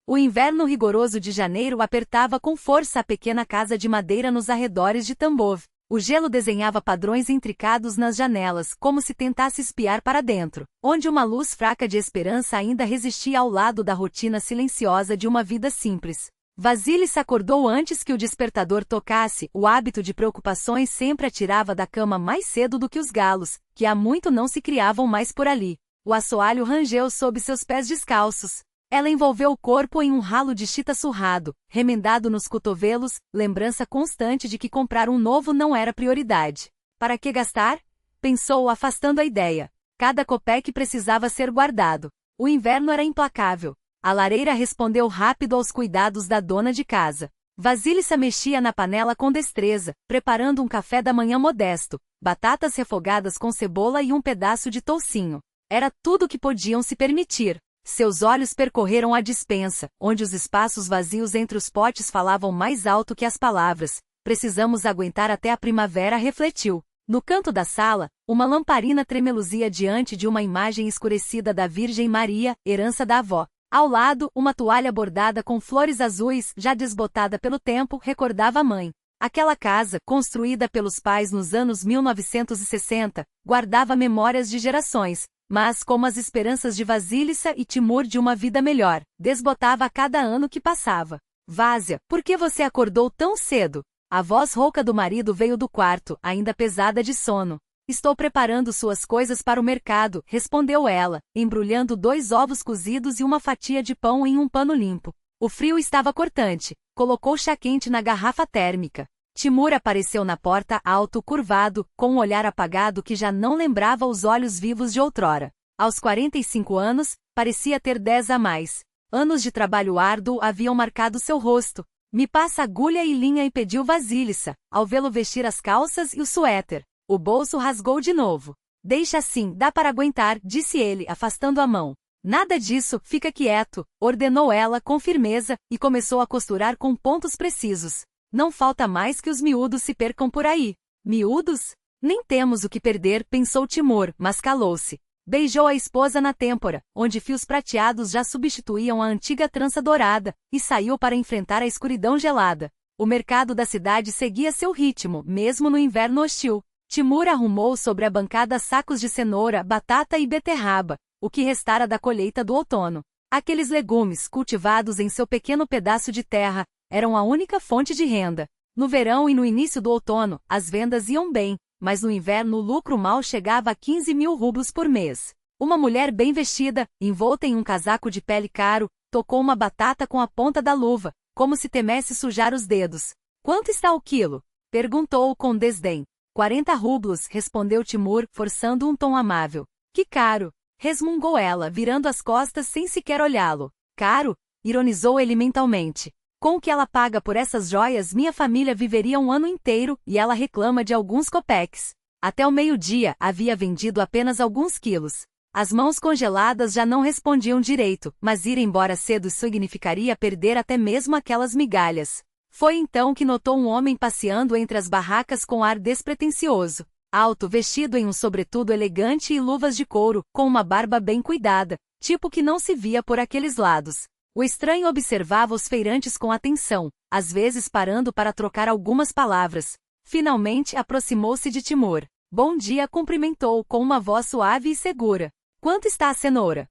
O inverno rigoroso de janeiro apertava com força a pequena casa de madeira nos arredores de Tambov. O gelo desenhava padrões intricados nas janelas, como se tentasse espiar para dentro, onde uma luz fraca de esperança ainda resistia ao lado da rotina silenciosa de uma vida simples. Vasilissa acordou antes que o despertador tocasse. O hábito de preocupações sempre a tirava da cama mais cedo do que os galos, que há muito não se criavam mais por ali. O assoalho rangeu sob seus pés descalços. Ela envolveu o corpo em um ralo de chita surrado, remendado nos cotovelos, lembrança constante de que comprar um novo não era prioridade. Para que gastar? Pensou, afastando a ideia. Cada copeque precisava ser guardado. O inverno era implacável. A lareira respondeu rápido aos cuidados da dona de casa. Vasilissa mexia na panela com destreza, preparando um café da manhã modesto, batatas refogadas com cebola e um pedaço de toucinho. Era tudo o que podiam se permitir. Seus olhos percorreram a despensa, onde os espaços vazios entre os potes falavam mais alto que as palavras. Precisamos aguentar até a primavera, refletiu. No canto da sala, uma lamparina tremeluzia diante de uma imagem escurecida da Virgem Maria, herança da avó. Ao lado, uma toalha bordada com flores azuis, já desbotada pelo tempo, recordava a mãe. Aquela casa, construída pelos pais nos anos 1960, guardava memórias de gerações, mas, como as esperanças de Vasilissa e Timur de uma vida melhor, desbotava a cada ano que passava. Vásia, por que você acordou tão cedo? A voz rouca do marido veio do quarto, ainda pesada de sono. Estou preparando suas coisas para o mercado, respondeu ela, embrulhando 2 ovos cozidos e uma fatia de pão em um pano limpo. O frio estava cortante. Colocou chá quente na garrafa térmica. Timur apareceu na porta alto, curvado, com um olhar apagado que já não lembrava os olhos vivos de outrora. Aos 45 anos, parecia ter 10 a mais. Anos de trabalho árduo haviam marcado seu rosto. Me passa agulha e linha, impediu Vasilissa, ao vê-lo vestir as calças e o suéter. O bolso rasgou de novo. Deixa assim, dá para aguentar, disse ele, afastando a mão. Nada disso, fica quieto, ordenou ela com firmeza, e começou a costurar com pontos precisos. Não falta mais que os miúdos se percam por aí. Miúdos? Nem temos o que perder, pensou Timur, mas calou-se. Beijou a esposa na têmpora, onde fios prateados já substituíam a antiga trança dourada, e saiu para enfrentar a escuridão gelada. O mercado da cidade seguia seu ritmo, mesmo no inverno hostil. Timur arrumou sobre a bancada sacos de cenoura, batata e beterraba, o que restara da colheita do outono. Aqueles legumes, cultivados em seu pequeno pedaço de terra, eram a única fonte de renda. No verão e no início do outono, as vendas iam bem, mas no inverno o lucro mal chegava a 15.000 rublos por mês. Uma mulher bem vestida, envolta em um casaco de pele caro, tocou uma batata com a ponta da luva, como se temesse sujar os dedos. Quanto está o quilo? Perguntou com desdém. 40 rublos, respondeu Timur, forçando um tom amável. Que caro! Resmungou ela, virando as costas sem sequer olhá-lo. Caro? Ironizou ele mentalmente. Com o que ela paga por essas joias, minha família viveria um ano inteiro, e ela reclama de alguns copeques. Até o meio-dia, havia vendido apenas alguns quilos. As mãos congeladas já não respondiam direito, mas ir embora cedo significaria perder até mesmo aquelas migalhas. Foi então que notou um homem passeando entre as barracas com ar despretensioso. Alto, vestido em um sobretudo elegante e luvas de couro, com uma barba bem cuidada, tipo que não se via por aqueles lados. O estranho observava os feirantes com atenção, às vezes parando para trocar algumas palavras. Finalmente aproximou-se de Timur. Bom dia, cumprimentou com uma voz suave e segura. Quanto está a cenoura?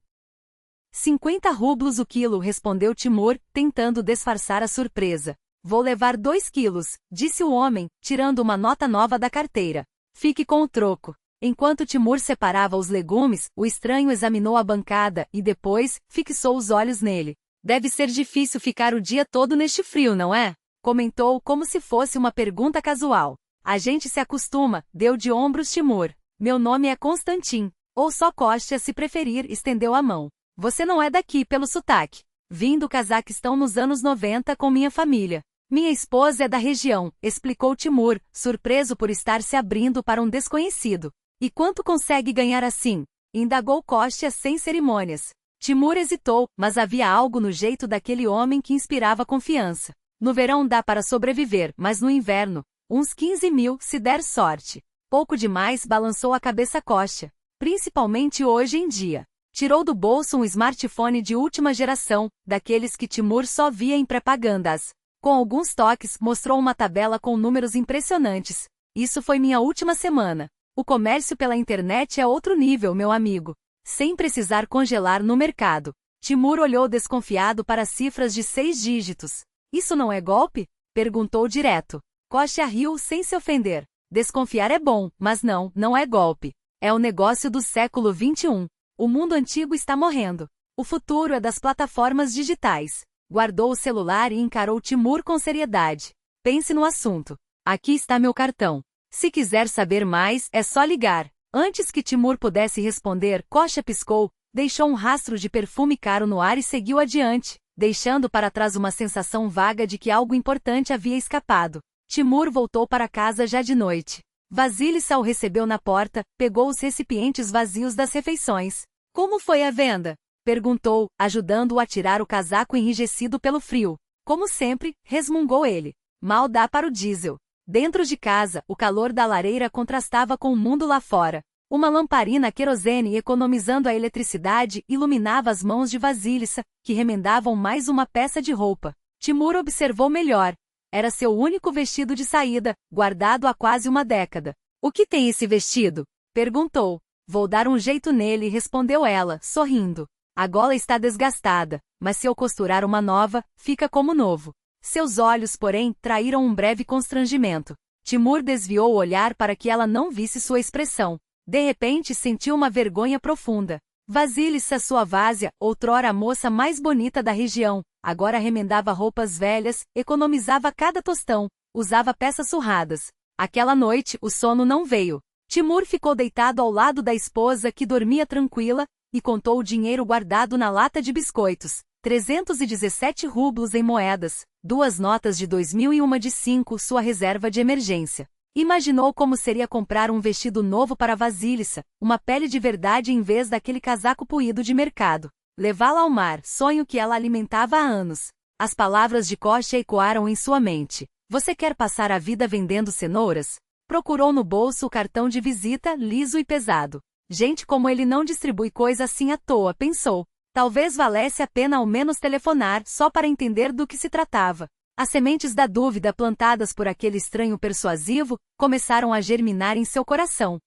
50 rublos o quilo, respondeu Timur, tentando disfarçar a surpresa. Vou levar 2 quilos, disse o homem, tirando uma nota nova da carteira. Fique com o troco. Enquanto Timur separava os legumes, o estranho examinou a bancada e depois, fixou os olhos nele. Deve ser difícil ficar o dia todo neste frio, não é? Comentou como se fosse uma pergunta casual. A gente se acostuma, deu de ombros Timur. Meu nome é Constantin. Ou só Kostya se preferir, estendeu a mão. Você não é daqui pelo sotaque. Vim do Cazaquistão nos anos 90 com minha família. Minha esposa é da região, explicou Timur, surpreso por estar se abrindo para um desconhecido. E quanto consegue ganhar assim? Indagou Kostya sem cerimônias. Timur hesitou, mas havia algo no jeito daquele homem que inspirava confiança. No verão dá para sobreviver, mas no inverno, uns 15.000 se der sorte. Pouco demais, balançou a cabeça Kostya. Principalmente hoje em dia. Tirou do bolso um smartphone de última geração, daqueles que Timur só via em propagandas. Com alguns toques, mostrou uma tabela com números impressionantes. Isso foi minha última semana. O comércio pela internet é outro nível, meu amigo. Sem precisar congelar no mercado. Timur olhou desconfiado para as cifras de 6 dígitos. Isso não é golpe? Perguntou direto. Kostya riu sem se ofender. Desconfiar é bom, mas não é golpe. É o negócio do século XXI. O mundo antigo está morrendo. O futuro é das plataformas digitais. Guardou o celular e encarou Timur com seriedade. Pense no assunto. Aqui está meu cartão. Se quiser saber mais, é só ligar. Antes que Timur pudesse responder, Kostya piscou, deixou um rastro de perfume caro no ar e seguiu adiante, deixando para trás uma sensação vaga de que algo importante havia escapado. Timur voltou para casa já de noite. Vasilissa o recebeu na porta, pegou os recipientes vazios das refeições. Como foi a venda? Perguntou, ajudando-o a tirar o casaco enrijecido pelo frio. Como sempre, resmungou ele. Mal dá para o diesel. Dentro de casa, o calor da lareira contrastava com o mundo lá fora. Uma lamparina querosene economizando a eletricidade iluminava as mãos de Vasilissa, que remendavam mais uma peça de roupa. Timur observou melhor. Era seu único vestido de saída, guardado há quase uma década. O que tem esse vestido? Perguntou. Vou dar um jeito nele, respondeu ela, sorrindo. A gola está desgastada, mas se eu costurar uma nova, fica como novo. Seus olhos, porém, traíram um breve constrangimento. Timur desviou o olhar para que ela não visse sua expressão. De repente sentiu uma vergonha profunda. Vasilissa sua várzea, outrora a moça mais bonita da região, agora remendava roupas velhas, economizava cada tostão, usava peças surradas. Aquela noite, o sono não veio. Timur ficou deitado ao lado da esposa que dormia tranquila, e contou o dinheiro guardado na lata de biscoitos. 317 rublos em moedas, 2 notas de 2000 e uma de 5, sua reserva de emergência. Imaginou como seria comprar um vestido novo para Vasilissa, uma pele de verdade em vez daquele casaco puído de mercado. Levá-la ao mar, sonho que ela alimentava há anos. As palavras de Kostya ecoaram em sua mente. Você quer passar a vida vendendo cenouras? Procurou no bolso o cartão de visita, liso e pesado. Gente como ele não distribui coisa assim à toa, pensou. Talvez valesse a pena ao menos telefonar, só para entender do que se tratava. As sementes da dúvida plantadas por aquele estranho persuasivo, começaram a germinar em seu coração.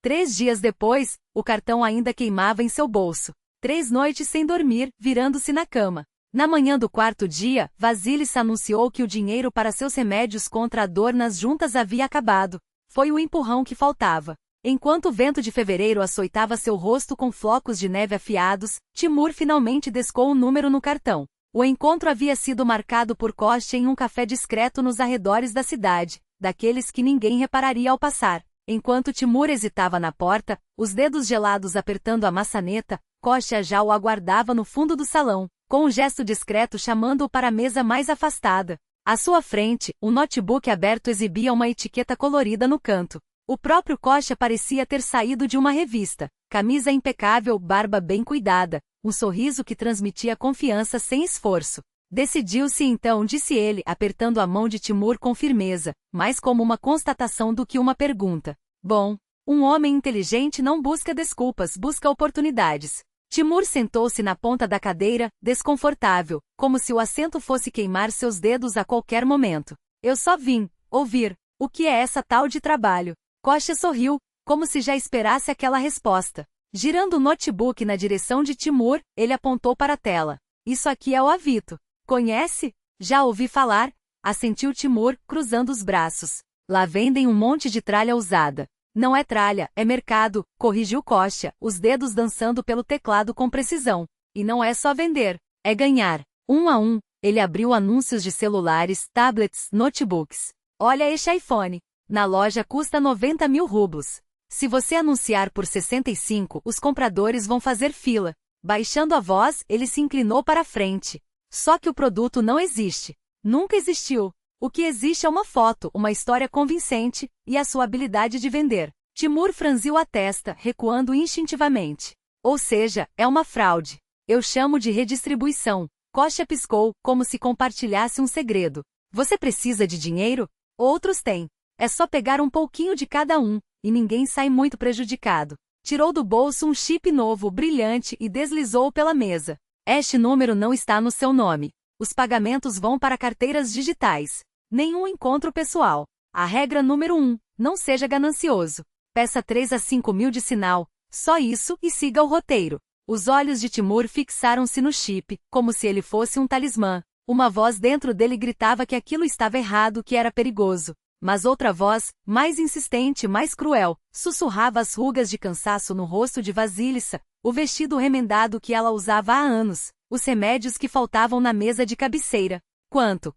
3 dias depois, o cartão ainda queimava em seu bolso. 3 noites sem dormir, virando-se na cama. Na manhã do 4º dia, Vasilissa anunciou que o dinheiro para seus remédios contra a dor nas juntas havia acabado. Foi o empurrão que faltava. Enquanto o vento de fevereiro açoitava seu rosto com flocos de neve afiados, Timur finalmente descou o número no cartão. O encontro havia sido marcado por Kostya em um café discreto nos arredores da cidade, daqueles que ninguém repararia ao passar. Enquanto Timur hesitava na porta, os dedos gelados apertando a maçaneta, Kostya já o aguardava no fundo do salão, com um gesto discreto chamando-o para a mesa mais afastada. À sua frente, um notebook aberto exibia uma etiqueta colorida no canto. O próprio Kostya parecia ter saído de uma revista. Camisa impecável, barba bem cuidada, um sorriso que transmitia confiança sem esforço. Decidiu-se então, disse ele, apertando a mão de Timur com firmeza, mais como uma constatação do que uma pergunta. Bom, um homem inteligente não busca desculpas, busca oportunidades. Timur sentou-se na ponta da cadeira, desconfortável, como se o assento fosse queimar seus dedos a qualquer momento. Eu só vim ouvir. O que é essa tal de trabalho? Kostya sorriu, como se já esperasse aquela resposta. Girando o notebook na direção de Timur, ele apontou para a tela. Isso aqui é o Avito. Conhece? Já ouvi falar, assentiu Timur, cruzando os braços. Lá vendem um monte de tralha usada. Não é tralha, é mercado, corrigiu Kostya, os dedos dançando pelo teclado com precisão. E não é só vender, é ganhar. 1 a 1, ele abriu anúncios de celulares, tablets, notebooks. Olha este iPhone. Na loja custa 90 mil rublos. Se você anunciar por 65, os compradores vão fazer fila. Baixando a voz, ele se inclinou para a frente. Só que o produto não existe. Nunca existiu. O que existe é uma foto, uma história convincente, e a sua habilidade de vender. Timur franziu a testa, recuando instintivamente. Ou seja, é uma fraude. Eu chamo de redistribuição. Kostya piscou, como se compartilhasse um segredo. Você precisa de dinheiro? Outros têm. É só pegar um pouquinho de cada um, e ninguém sai muito prejudicado. Tirou do bolso um chip novo, brilhante, e deslizou-o pela mesa. Este número não está no seu nome. Os pagamentos vão para carteiras digitais. Nenhum encontro pessoal. A regra número 1. Não seja ganancioso. Peça 3 a 5 mil de sinal. Só isso e siga o roteiro. Os olhos de Timur fixaram-se no chip, como se ele fosse um talismã. Uma voz dentro dele gritava que aquilo estava errado, que era perigoso. Mas outra voz, mais insistente, mais cruel, sussurrava as rugas de cansaço no rosto de Vasilissa, o vestido remendado que ela usava há anos, os remédios que faltavam na mesa de cabeceira.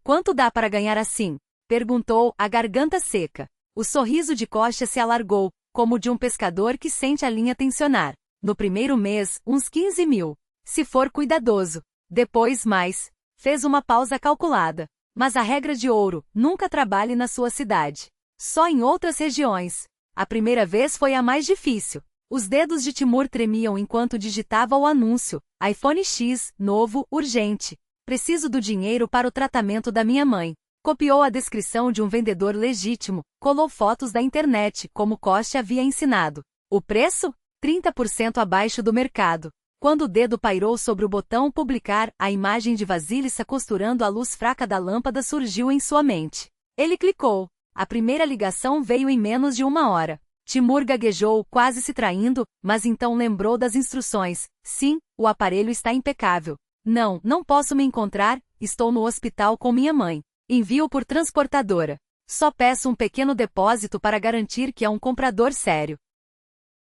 Quanto dá para ganhar assim? Perguntou, a garganta seca. O sorriso de Kostya se alargou, como o de um pescador que sente a linha tensionar. No primeiro mês, uns 15 mil. Se for cuidadoso. Depois mais. Fez uma pausa calculada. Mas a regra de ouro, nunca trabalhe na sua cidade. Só em outras regiões. A primeira vez foi a mais difícil. Os dedos de Timur tremiam enquanto digitava o anúncio. iPhone X, novo, urgente. Preciso do dinheiro para o tratamento da minha mãe. Copiou a descrição de um vendedor legítimo, colou fotos da internet, como Kostya havia ensinado. O preço? 30% abaixo do mercado. Quando o dedo pairou sobre o botão publicar, a imagem de Vasilissa costurando a luz fraca da lâmpada surgiu em sua mente. Ele clicou. A primeira ligação veio em menos de 1 hora. Timur gaguejou, quase se traindo, mas então lembrou das instruções. Sim, o aparelho está impecável. Não posso me encontrar, estou no hospital com minha mãe. Envio por transportadora. Só peço um pequeno depósito para garantir que é um comprador sério.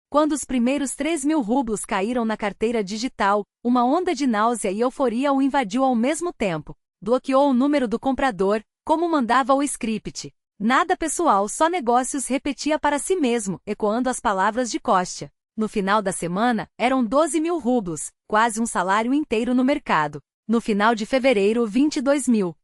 Quando os primeiros 3.000 rublos caíram na carteira digital, uma onda de náusea e euforia o invadiu ao mesmo tempo. Bloqueou o número do comprador, como mandava o script. Nada pessoal, só negócios, repetia para si mesmo, ecoando as palavras de Kostya. No final da semana, eram 12.000 rublos, quase um salário inteiro no mercado. No final de fevereiro, 22.000.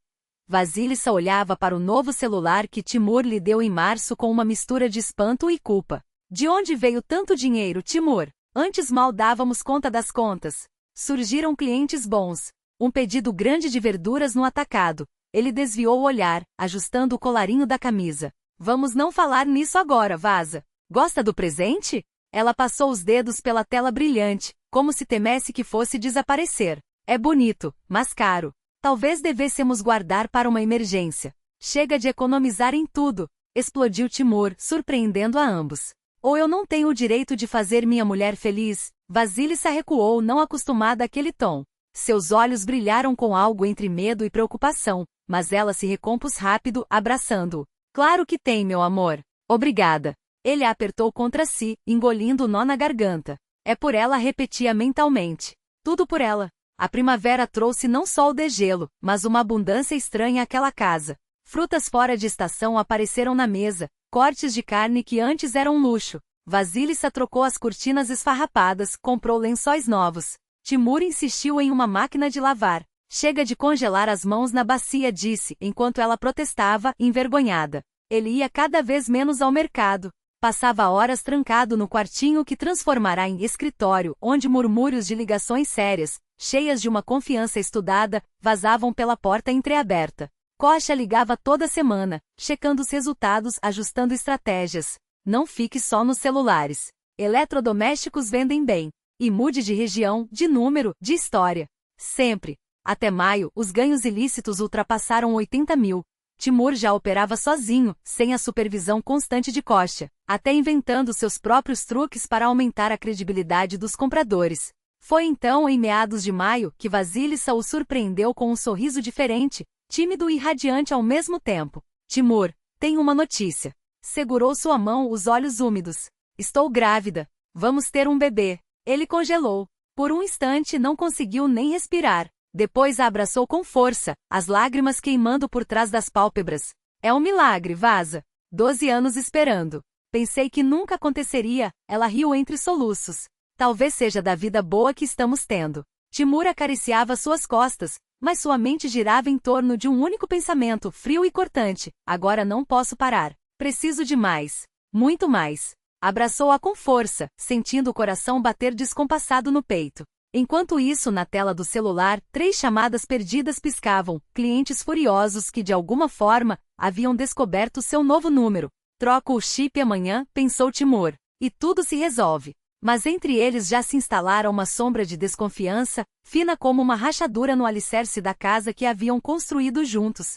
Vasilissa olhava para o novo celular que Timur lhe deu em março com uma mistura de espanto e culpa. De onde veio tanto dinheiro, Timur? Antes mal dávamos conta das contas. Surgiram clientes bons. Um pedido grande de verduras no atacado. Ele desviou o olhar, ajustando o colarinho da camisa. Vamos não falar nisso agora, vaza. Gosta do presente? Ela passou os dedos pela tela brilhante, como se temesse que fosse desaparecer. É bonito, mas caro. Talvez devêssemos guardar para uma emergência. Chega de economizar em tudo. Explodiu Timur, surpreendendo a ambos. Ou eu não tenho o direito de fazer minha mulher feliz? Vasilissa recuou, não acostumada àquele tom. Seus olhos brilharam com algo entre medo e preocupação, mas ela se recompôs rápido, abraçando-o. Claro que tem, meu amor. Obrigada. Ele a apertou contra si, engolindo o nó na garganta. É por ela, repetia mentalmente. Tudo por ela. A primavera trouxe não só o degelo, mas uma abundância estranha àquela casa. Frutas fora de estação apareceram na mesa, cortes de carne que antes eram um luxo. Vasilissa trocou as cortinas esfarrapadas, comprou lençóis novos. Timur insistiu em uma máquina de lavar. Chega de congelar as mãos na bacia, disse, enquanto ela protestava, envergonhada. Ele ia cada vez menos ao mercado. Passava horas trancado no quartinho que transformará em escritório, onde murmúrios de ligações sérias, cheias de uma confiança estudada, vazavam pela porta entreaberta. Kostya ligava toda semana, checando os resultados, ajustando estratégias. Não fique só nos celulares. Eletrodomésticos vendem bem. E mude de região, de número, de história. Sempre. Até maio, os ganhos ilícitos ultrapassaram 80.000. Timur já operava sozinho, sem a supervisão constante de Kostya, até inventando seus próprios truques para aumentar a credibilidade dos compradores. Foi então, em meados de maio, que Vasilissa o surpreendeu com um sorriso diferente, tímido e radiante ao mesmo tempo. Timur, tenho uma notícia. Segurou sua mão, os olhos úmidos. Estou grávida. Vamos ter um bebê. Ele congelou. Por um instante não conseguiu nem respirar. Depois a abraçou com força, as lágrimas queimando por trás das pálpebras. É um milagre, vaza. 12 anos esperando. Pensei que nunca aconteceria, ela riu entre soluços. Talvez seja da vida boa que estamos tendo. Timur acariciava suas costas, mas sua mente girava em torno de um único pensamento, frio e cortante. Agora não posso parar. Preciso de mais. Muito mais. Abraçou-a com força, sentindo o coração bater descompassado no peito. Enquanto isso, na tela do celular, 3 chamadas perdidas piscavam, clientes furiosos que de alguma forma, haviam descoberto seu novo número. Troco o chip amanhã, pensou Timur. E tudo se resolve. Mas entre eles já se instalara uma sombra de desconfiança, fina como uma rachadura no alicerce da casa que haviam construído juntos.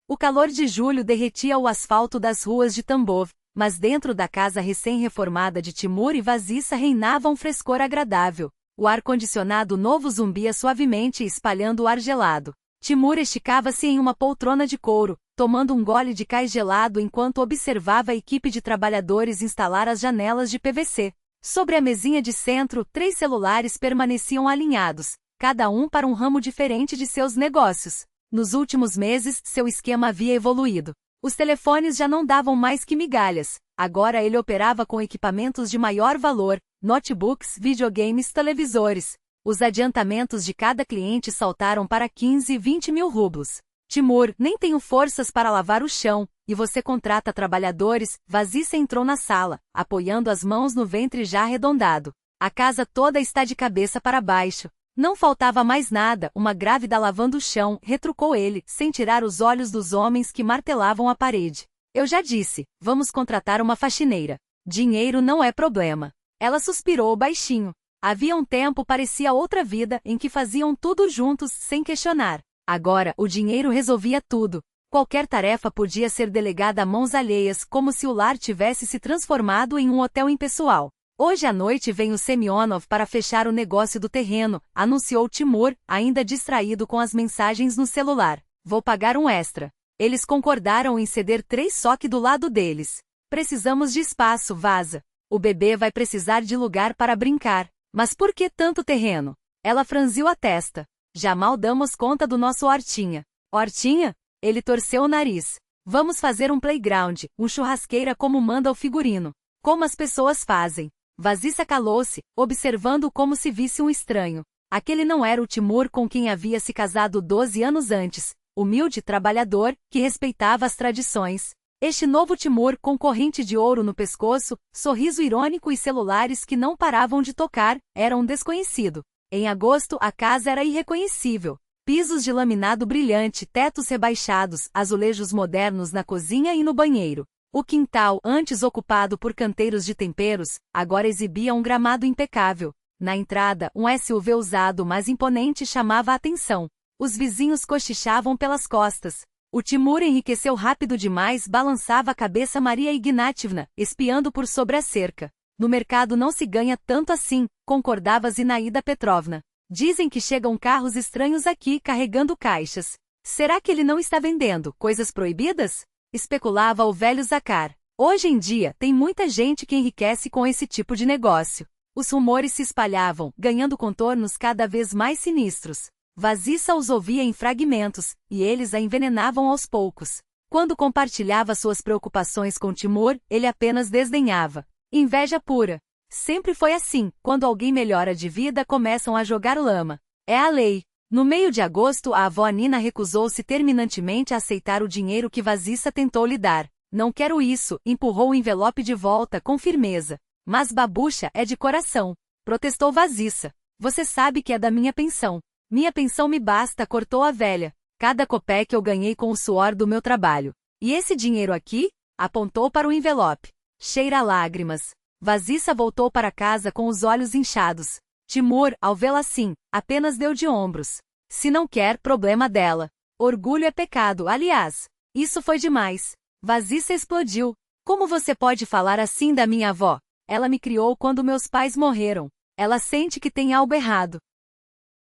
O calor de julho derretia o asfalto das ruas de Tambov, mas dentro da casa recém-reformada de Timur e Vasissa reinava um frescor agradável. O ar-condicionado novo zumbia suavemente espalhando o ar gelado. Timur esticava-se em uma poltrona de couro, tomando um gole de cais gelado enquanto observava a equipe de trabalhadores instalar as janelas de PVC. Sobre a mesinha de centro, 3 celulares permaneciam alinhados, cada um para um ramo diferente de seus negócios. Nos últimos meses, seu esquema havia evoluído. Os telefones já não davam mais que migalhas. Agora ele operava com equipamentos de maior valor, notebooks, videogames, televisores. Os adiantamentos de cada cliente saltaram para 15 e 20 mil rublos. Timur, nem tenho forças para lavar o chão, e você contrata trabalhadores. Vasissa entrou na sala, apoiando as mãos no ventre já arredondado. A casa toda está de cabeça para baixo. Não faltava mais nada, uma grávida lavando o chão, retrucou ele, sem tirar os olhos dos homens que martelavam a parede. Eu já disse, vamos contratar uma faxineira. Dinheiro não é problema. Ela suspirou baixinho. Havia um tempo parecia outra vida em que faziam tudo juntos sem questionar. Agora, o dinheiro resolvia tudo. Qualquer tarefa podia ser delegada a mãos alheias, como se o lar tivesse se transformado em um hotel impessoal. Hoje à noite vem o Semyonov para fechar o negócio do terreno, anunciou Timur, ainda distraído com as mensagens no celular. Vou pagar um extra. Eles concordaram em ceder 3 soque do lado deles. Precisamos de espaço, vaza. O bebê vai precisar de lugar para brincar. Mas por que tanto terreno? Ela franziu a testa. Já mal damos conta do nosso hortinha. Hortinha? Ele torceu o nariz. Vamos fazer um playground, um churrasqueira como manda o figurino. Como as pessoas fazem. Vasissa calou-se, observando como se visse um estranho. Aquele não era o Timur com quem havia se casado 12 anos antes. Humilde trabalhador, que respeitava as tradições. Este novo Timur com corrente de ouro no pescoço, sorriso irônico e celulares que não paravam de tocar, era um desconhecido. Em agosto a casa era irreconhecível. Pisos de laminado brilhante, tetos rebaixados, azulejos modernos na cozinha e no banheiro. O quintal, antes ocupado por canteiros de temperos, agora exibia um gramado impecável. Na entrada, um SUV usado mas imponente chamava a atenção. Os vizinhos cochichavam pelas costas. O Timur enriqueceu rápido demais, balançava a cabeça Maria Ignatievna, espiando por sobre a cerca. No mercado não se ganha tanto assim, concordava Zinaida Petrovna. Dizem que chegam carros estranhos aqui carregando caixas. Será que ele não está vendendo coisas proibidas? Especulava o velho Zakhar. Hoje em dia, tem muita gente que enriquece com esse tipo de negócio. Os rumores se espalhavam, ganhando contornos cada vez mais sinistros. Vasissa os ouvia em fragmentos, e eles a envenenavam aos poucos. Quando compartilhava suas preocupações com Timur, ele apenas desdenhava. Inveja pura. Sempre foi assim, quando alguém melhora de vida começam a jogar lama. É a lei. No meio de agosto a avó Nina recusou-se terminantemente a aceitar o dinheiro que Vasissa tentou lhe dar. Não quero isso, empurrou o envelope de volta com firmeza. Mas babucha é de coração. Protestou Vasissa. Você sabe que é da minha pensão. Minha pensão me basta, cortou a velha. Cada copec eu ganhei com o suor do meu trabalho. E esse dinheiro aqui? Apontou para o envelope. Cheira a lágrimas. Vasissa voltou para casa com os olhos inchados. Timur, ao vê-la assim, apenas deu de ombros. Se não quer, problema dela. Orgulho é pecado, aliás. Isso foi demais. Vasissa explodiu. Como você pode falar assim da minha avó? Ela me criou quando meus pais morreram. Ela sente que tem algo errado.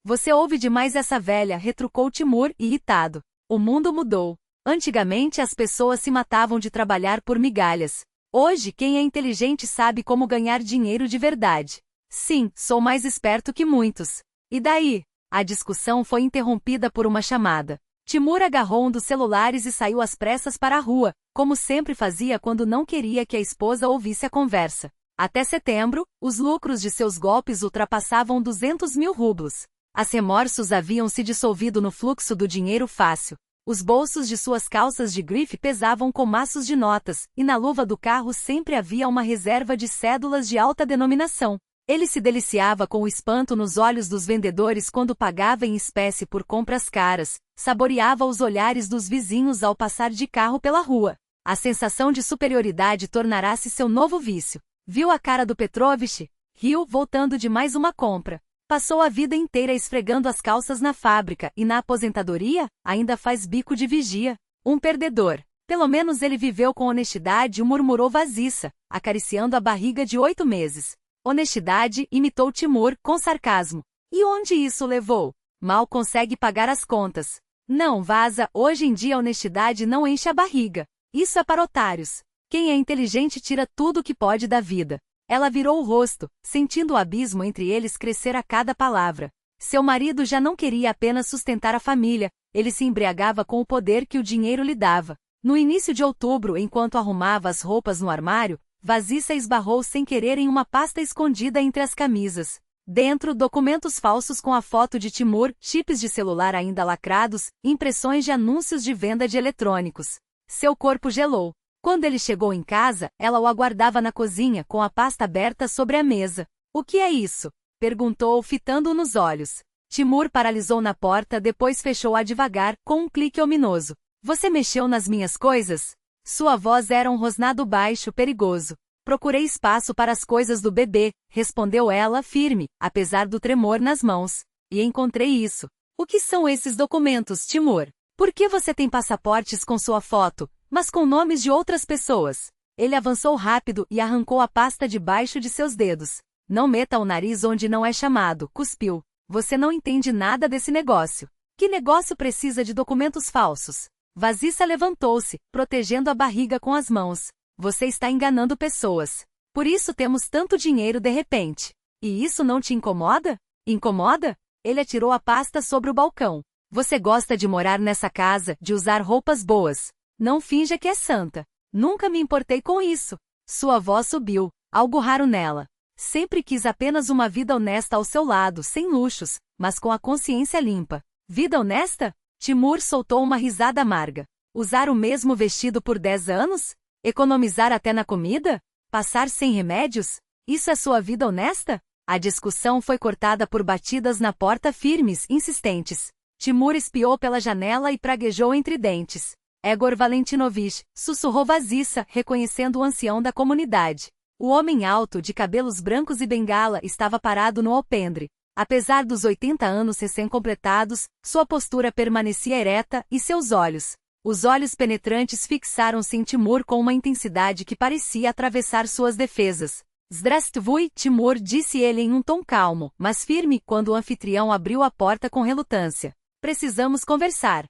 Você ouve demais essa velha, retrucou Timur, irritado. O mundo mudou. Antigamente as pessoas se matavam de trabalhar por migalhas. Hoje quem é inteligente sabe como ganhar dinheiro de verdade. Sim, sou mais esperto que muitos. E daí? A discussão foi interrompida por uma chamada. Timur agarrou um dos celulares e saiu às pressas para a rua, como sempre fazia quando não queria que a esposa ouvisse a conversa. Até setembro, os lucros de seus golpes ultrapassavam 200 mil rublos. As remorsos haviam se dissolvido no fluxo do dinheiro fácil. Os bolsos de suas calças de grife pesavam como maços de notas, e na luva do carro sempre havia uma reserva de cédulas de alta denominação. Ele se deliciava com o espanto nos olhos dos vendedores quando pagava em espécie por compras caras, saboreava os olhares dos vizinhos ao passar de carro pela rua. A sensação de superioridade tornará-se seu novo vício. Viu a cara do Petrovich? Riu, voltando de mais uma compra. Passou a vida inteira esfregando as calças na fábrica e na aposentadoria, ainda faz bico de vigia. Um perdedor. Pelo menos ele viveu com honestidade, murmurou Vaziça, acariciando a barriga de 8 meses. Honestidade, imitou Timur, com sarcasmo. E onde isso levou? Mal consegue pagar as contas. Não, Vaza, hoje em dia a honestidade não enche a barriga. Isso é para otários. Quem é inteligente tira tudo o que pode da vida. Ela virou o rosto, sentindo o abismo entre eles crescer a cada palavra. Seu marido já não queria apenas sustentar a família, ele se embriagava com o poder que o dinheiro lhe dava. No início de outubro, enquanto arrumava as roupas no armário, Vaziça esbarrou sem querer em uma pasta escondida entre as camisas. Dentro, documentos falsos com a foto de Timur, chips de celular ainda lacrados, impressões de anúncios de venda de eletrônicos. Seu corpo gelou. Quando ele chegou em casa, ela o aguardava na cozinha com a pasta aberta sobre a mesa. O que é isso? Perguntou, fitando-o nos olhos. Timur paralisou na porta, depois fechou-a devagar, com um clique ominoso. Você mexeu nas minhas coisas? Sua voz era um rosnado baixo, perigoso. Procurei espaço para as coisas do bebê, respondeu ela, firme, apesar do tremor nas mãos. E encontrei isso. O que são esses documentos, Timur? Por que você tem passaportes com sua foto, mas com nomes de outras pessoas? Ele avançou rápido e arrancou a pasta debaixo de seus dedos. Não meta o nariz onde não é chamado, cuspiu. Você não entende nada desse negócio. Que negócio precisa de documentos falsos? Vaziça levantou-se, protegendo a barriga com as mãos. Você está enganando pessoas. Por isso temos tanto dinheiro de repente. E isso não te incomoda? Incomoda? Ele atirou a pasta sobre o balcão. Você gosta de morar nessa casa, de usar roupas boas. Não finja que é santa. Nunca me importei com isso. Sua voz subiu, algo raro nela. Sempre quis apenas uma vida honesta ao seu lado, sem luxos, mas com a consciência limpa. Vida honesta? Timur soltou uma risada amarga. Usar o mesmo vestido por 10 anos? Economizar até na comida? Passar sem remédios? Isso é sua vida honesta? A discussão foi cortada por batidas na porta firmes, insistentes. Timur espiou pela janela e praguejou entre dentes. Egor Valentinovich, sussurrou Vaziça, reconhecendo o ancião da comunidade. O homem alto, de cabelos brancos e bengala, estava parado no alpendre. Apesar dos 80 anos recém-completados, sua postura permanecia ereta e seus olhos. Os olhos penetrantes fixaram-se em Timur com uma intensidade que parecia atravessar suas defesas. Zdravstvui, Timur, disse ele em um tom calmo, mas firme, quando o anfitrião abriu a porta com relutância. Precisamos conversar.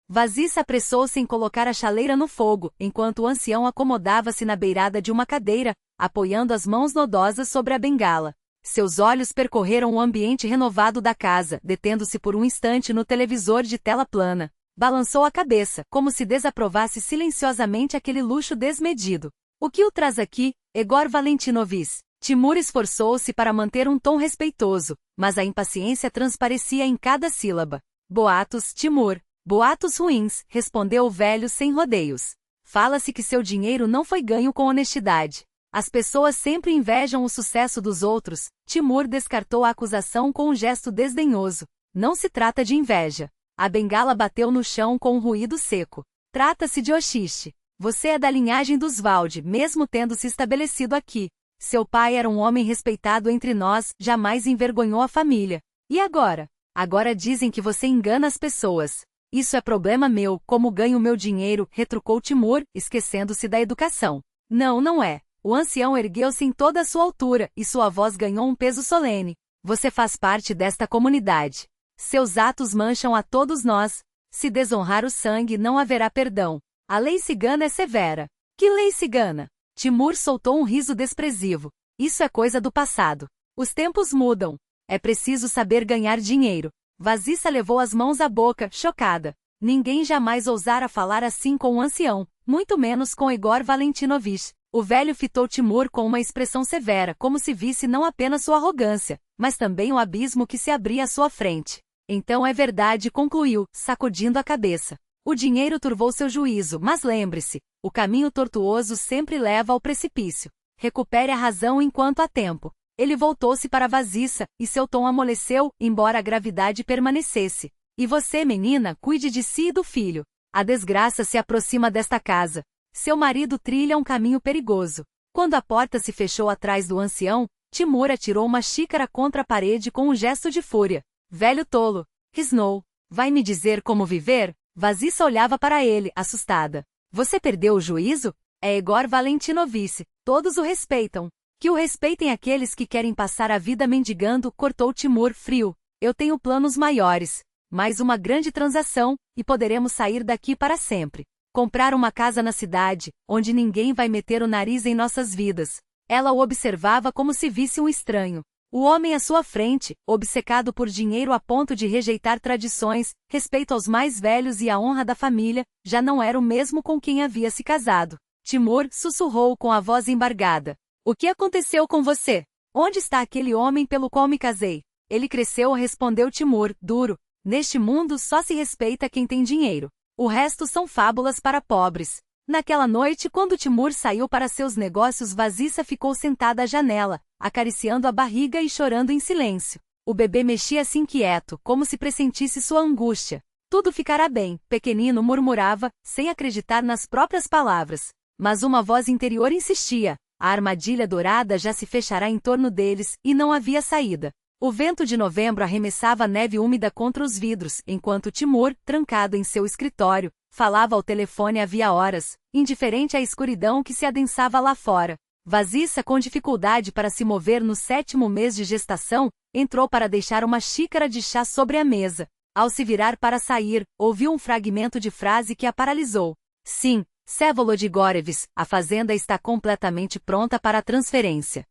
Vaziça apressou-se em colocar a chaleira no fogo, enquanto o ancião acomodava-se na beirada de uma cadeira, apoiando as mãos nodosas sobre a bengala. Seus olhos percorreram o ambiente renovado da casa, detendo-se por um instante no televisor de tela plana. Balançou a cabeça, como se desaprovasse silenciosamente aquele luxo desmedido. O que o traz aqui, Egor Valentinovich? Timur esforçou-se para manter um tom respeitoso, mas a impaciência transparecia em cada sílaba. Boatos, Timur. Boatos ruins, respondeu o velho sem rodeios. Fala-se que seu dinheiro não foi ganho com honestidade. As pessoas sempre invejam o sucesso dos outros. Timur descartou a acusação com um gesto desdenhoso. Não se trata de inveja. A bengala bateu no chão com um ruído seco. Trata-se de Oxiste. Você é da linhagem dos Valde, mesmo tendo se estabelecido aqui. Seu pai era um homem respeitado entre nós, jamais envergonhou a família. E agora? Agora dizem que você engana as pessoas. Isso é problema meu, como ganho meu dinheiro, retrucou Timur, esquecendo-se da educação. Não, não é. O ancião ergueu-se em toda a sua altura, e sua voz ganhou um peso solene. Você faz parte desta comunidade. Seus atos mancham a todos nós. Se desonrar o sangue, não haverá perdão. A lei cigana é severa. Que lei cigana? Timur soltou um riso desprezível. Isso é coisa do passado. Os tempos mudam. É preciso saber ganhar dinheiro. Vaziça levou as mãos à boca, chocada. Ninguém jamais ousara falar assim com o ancião, muito menos com Egor Valentinovich. O velho fitou Timur com uma expressão severa, como se visse não apenas sua arrogância, mas também o abismo que se abria à sua frente. Então é verdade, concluiu, sacudindo a cabeça. O dinheiro turvou seu juízo, mas lembre-se, o caminho tortuoso sempre leva ao precipício. Recupere a razão enquanto há tempo. Ele voltou-se para Vaziça, e seu tom amoleceu, embora a gravidade permanecesse. E você, menina, cuide de si e do filho. A desgraça se aproxima desta casa. Seu marido trilha um caminho perigoso. Quando a porta se fechou atrás do ancião, Timur atirou uma xícara contra a parede com um gesto de fúria. Velho tolo! Risnou. Vai me dizer como viver? Vasissa olhava para ele, assustada. Você perdeu o juízo? É Egor Valentinovic. Todos o respeitam. Que o respeitem aqueles que querem passar a vida mendigando, cortou Timur frio. Eu tenho planos maiores. Mais uma grande transação, e poderemos sair daqui para sempre. Comprar uma casa na cidade, onde ninguém vai meter o nariz em nossas vidas. Ela o observava como se visse um estranho. O homem à sua frente, obcecado por dinheiro a ponto de rejeitar tradições, respeito aos mais velhos e a honra da família, já não era o mesmo com quem havia se casado. Timur sussurrou com a voz embargada. O que aconteceu com você? Onde está aquele homem pelo qual me casei? Ele cresceu, respondeu Timur, duro. Neste mundo só se respeita quem tem dinheiro. O resto são fábulas para pobres. Naquela noite, quando Timur saiu para seus negócios, Vasissa ficou sentada à janela, acariciando a barriga e chorando em silêncio. O bebê mexia-se inquieto, como se pressentisse sua angústia. Tudo ficará bem, pequenino murmurava, sem acreditar nas próprias palavras. Mas uma voz interior insistia. A armadilha dourada já se fechará em torno deles, e não havia saída. O vento de novembro arremessava neve úmida contra os vidros, enquanto Timur, trancado em seu escritório, falava ao telefone havia horas, indiferente à escuridão que se adensava lá fora. Vasissa, com dificuldade para se mover no 7º mês de gestação, entrou para deixar uma xícara de chá sobre a mesa. Ao se virar para sair, ouviu um fragmento de frase que a paralisou. Sim, Vsevolod Igorevich, a fazenda está completamente pronta para a transferência.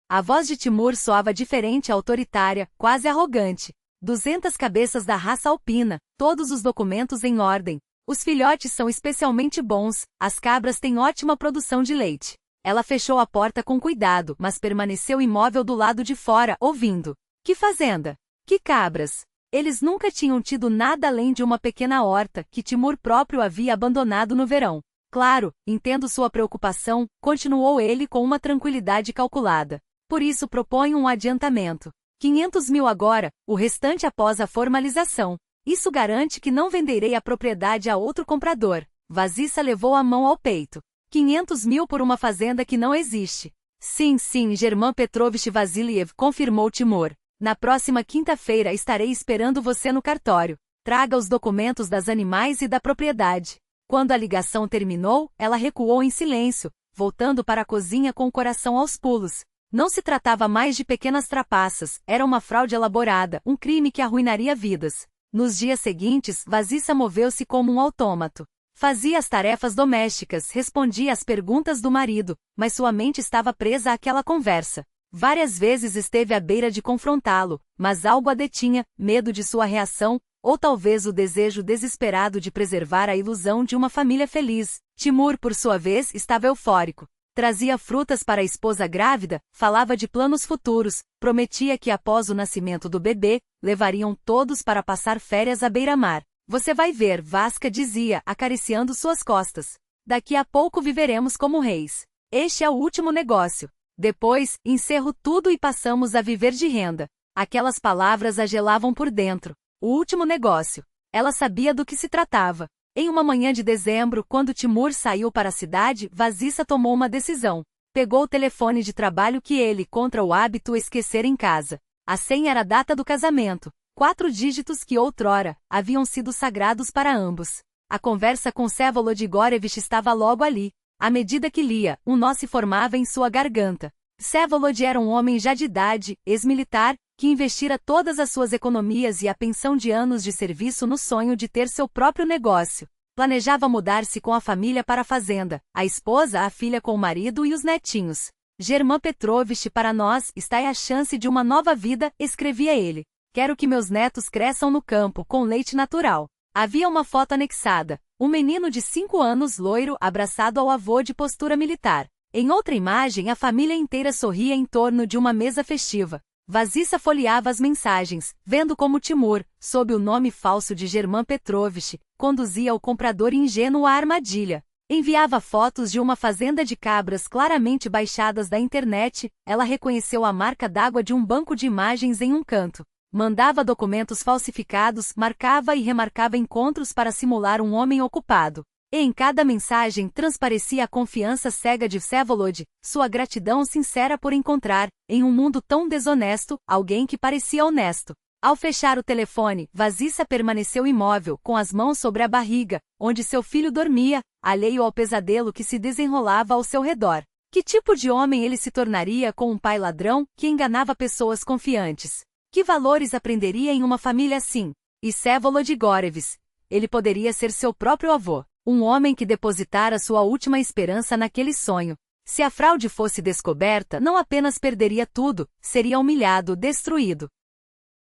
A voz de Timur soava diferente, autoritária, quase arrogante. 200 cabeças da raça alpina, todos os documentos em ordem. Os filhotes são especialmente bons, as cabras têm ótima produção de leite. Ela fechou a porta com cuidado, mas permaneceu imóvel do lado de fora, ouvindo. Que fazenda? Que cabras? Eles nunca tinham tido nada além de uma pequena horta, que Timur próprio havia abandonado no verão. Claro, entendo sua preocupação, continuou ele com uma tranquilidade calculada. Por isso proponho um adiantamento. 500 mil agora, o restante após a formalização. Isso garante que não venderei a propriedade a outro comprador. Vasissa levou a mão ao peito. 500 mil por uma fazenda que não existe. Sim, German Petrovich Vassiliev, confirmou Timur. Na próxima quinta-feira estarei esperando você no cartório. Traga os documentos das animais e da propriedade. Quando a ligação terminou, ela recuou em silêncio, voltando para a cozinha com o coração aos pulos. Não se tratava mais de pequenas trapaças, era uma fraude elaborada, um crime que arruinaria vidas. Nos dias seguintes, Vasissa moveu-se como um autômato. Fazia as tarefas domésticas, respondia às perguntas do marido, mas sua mente estava presa àquela conversa. Várias vezes esteve à beira de confrontá-lo, mas algo a detinha, medo de sua reação, ou talvez o desejo desesperado de preservar a ilusão de uma família feliz. Timur, por sua vez, estava eufórico. Trazia frutas para a esposa grávida, falava de planos futuros, prometia que após o nascimento do bebê, levariam todos para passar férias à beira-mar. Você vai ver, Vasca dizia, acariciando suas costas. Daqui a pouco viveremos como reis. Este é o último negócio. Depois, encerro tudo e passamos a viver de renda. Aquelas palavras a gelavam por dentro. O último negócio. Ela sabia do que se tratava. Em uma manhã de dezembro, quando Timur saiu para a cidade, Vasissa tomou uma decisão. Pegou o telefone de trabalho que ele, contra o hábito, esquecera em casa. A senha era a data do casamento. 4 dígitos que outrora haviam sido sagrados para ambos. A conversa com Vsevolod Igorevich estava logo ali. À medida que lia, um nó se formava em sua garganta. Vsevolod era um homem já de idade, ex-militar, que investira todas as suas economias e a pensão de anos de serviço no sonho de ter seu próprio negócio. Planejava mudar-se com a família para a fazenda, a esposa, a filha com o marido e os netinhos. German Petrovich, para nós, está a chance de uma nova vida, escrevia ele. Quero que meus netos cresçam no campo, com leite natural. Havia uma foto anexada. Um menino de 5 anos, loiro, abraçado ao avô de postura militar. Em outra imagem, a família inteira sorria em torno de uma mesa festiva. Vasissa folheava as mensagens, vendo como Timur, sob o nome falso de German Petrovich, conduzia o comprador ingênuo à armadilha. Enviava fotos de uma fazenda de cabras claramente baixadas da internet, ela reconheceu a marca d'água de um banco de imagens em um canto. Mandava documentos falsificados, marcava e remarcava encontros para simular um homem ocupado. E em cada mensagem transparecia a confiança cega de Vsevolod, sua gratidão sincera por encontrar, em um mundo tão desonesto, alguém que parecia honesto. Ao fechar o telefone, Vasissa permaneceu imóvel, com as mãos sobre a barriga, onde seu filho dormia, alheio ao pesadelo que se desenrolava ao seu redor. Que tipo de homem ele se tornaria com um pai ladrão, que enganava pessoas confiantes? Que valores aprenderia em uma família assim? E Vsevolod Gorevic, ele poderia ser seu próprio avô, um homem que depositara sua última esperança naquele sonho. Se a fraude fosse descoberta, não apenas perderia tudo, seria humilhado, destruído.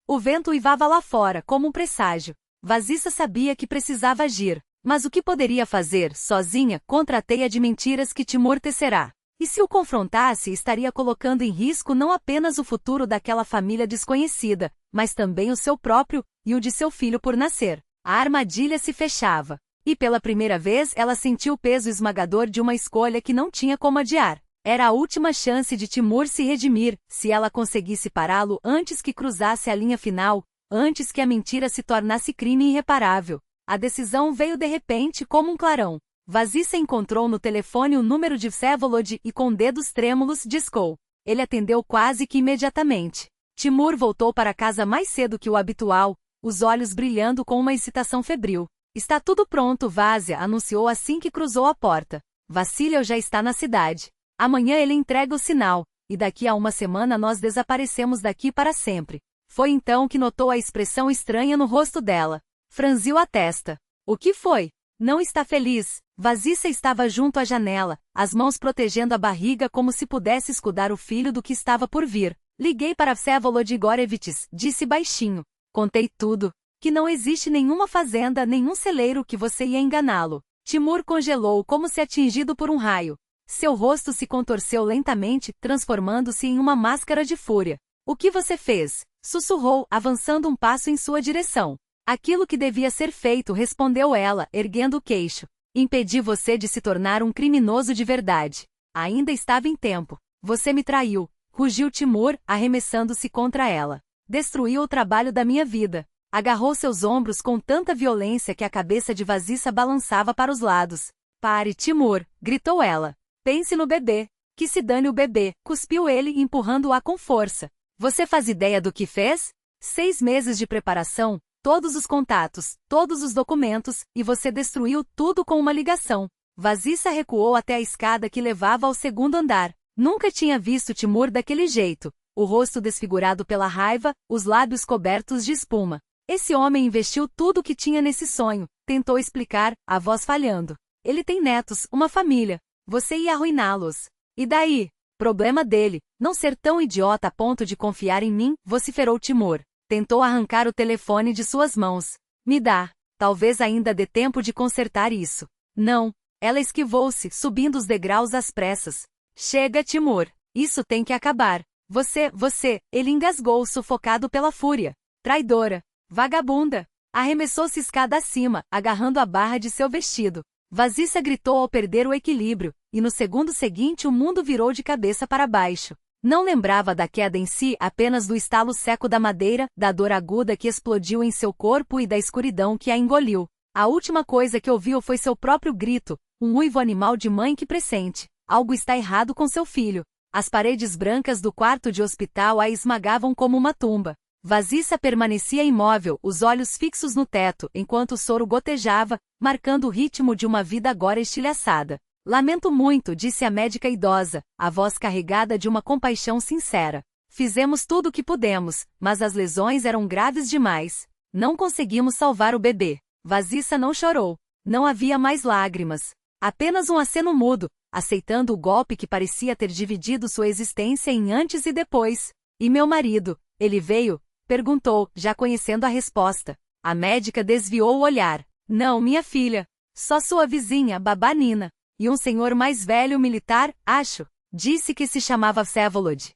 O vento uivava lá fora, como um presságio. Vasissa sabia que precisava agir, mas o que poderia fazer, sozinha, contra a teia de mentiras que Timur tecerá? E se o confrontasse, estaria colocando em risco não apenas o futuro daquela família desconhecida, mas também o seu próprio, e o de seu filho por nascer. A armadilha se fechava. E pela primeira vez ela sentiu o peso esmagador de uma escolha que não tinha como adiar. Era a última chance de Timur se redimir, se ela conseguisse pará-lo antes que cruzasse a linha final, antes que a mentira se tornasse crime irreparável. A decisão veio de repente como um clarão. Vasissa encontrou no telefone o número de Vsevolod e com dedos trêmulos discou. Ele atendeu quase que imediatamente. Timur voltou para casa mais cedo que o habitual, os olhos brilhando com uma excitação febril. Está tudo pronto, Vasia anunciou assim que cruzou a porta. Vassiliev já está na cidade. Amanhã ele entrega o sinal, e daqui a uma semana nós desaparecemos daqui para sempre. Foi então que notou a expressão estranha no rosto dela. Franziu a testa. O que foi? Não está feliz. Vasissa estava junto à janela, as mãos protegendo a barriga como se pudesse escudar o filho do que estava por vir. Liguei para Vsevolod Gorevic, disse baixinho. Contei tudo. Que não existe nenhuma fazenda, nenhum celeiro que você ia enganá-lo. Timur congelou como se atingido por um raio. Seu rosto se contorceu lentamente, transformando-se em uma máscara de fúria. O que você fez? Sussurrou, avançando um passo em sua direção. Aquilo que devia ser feito, respondeu ela, erguendo o queixo. Impedi você de se tornar um criminoso de verdade. Ainda estava em tempo. Você me traiu, rugiu Timur, arremessando-se contra ela. Destruiu o trabalho da minha vida. Agarrou seus ombros com tanta violência que a cabeça de Vasissa balançava para os lados. Pare, Timur, gritou ela. Pense no bebê. Que se dane o bebê, cuspiu ele, empurrando-a com força. Você faz ideia do que fez? 6 meses de preparação, todos os contatos, todos os documentos, e você destruiu tudo com uma ligação. Vasissa recuou até a escada que levava ao segundo andar. Nunca tinha visto Timur daquele jeito, o rosto desfigurado pela raiva, os lábios cobertos de espuma. Esse homem investiu tudo o que tinha nesse sonho, tentou explicar, a voz falhando. Ele tem netos, uma família. Você ia arruiná-los. E daí? Problema dele, não ser tão idiota a ponto de confiar em mim, vociferou Timur. Tentou arrancar o telefone de suas mãos. Me dá. Talvez ainda dê tempo de consertar isso. Não. Ela esquivou-se, subindo os degraus às pressas. Chega, Timur. Isso tem que acabar. Você, ele engasgou, sufocado pela fúria. Traidora. Vagabunda. Arremessou-se escada acima, agarrando a barra de seu vestido. Vasissa gritou ao perder o equilíbrio, e no segundo seguinte o mundo virou de cabeça para baixo. Não lembrava da queda em si, apenas do estalo seco da madeira, da dor aguda que explodiu em seu corpo e da escuridão que a engoliu. A última coisa que ouviu foi seu próprio grito, um uivo animal de mãe que pressente. Algo está errado com seu filho. As paredes brancas do quarto de hospital a esmagavam como uma tumba. Vasissa permanecia imóvel, os olhos fixos no teto, enquanto o soro gotejava, marcando o ritmo de uma vida agora estilhaçada. Lamento muito, disse a médica idosa, a voz carregada de uma compaixão sincera. Fizemos tudo o que pudemos, mas as lesões eram graves demais. Não conseguimos salvar o bebê. Vasissa não chorou. Não havia mais lágrimas. Apenas um aceno mudo, aceitando o golpe que parecia ter dividido sua existência em antes e depois. E meu marido, ele veio? Perguntou, já conhecendo a resposta. A médica desviou o olhar. Não, minha filha. Só sua vizinha, babá Nina. E um senhor mais velho militar, acho. Disse que se chamava Vsevolod.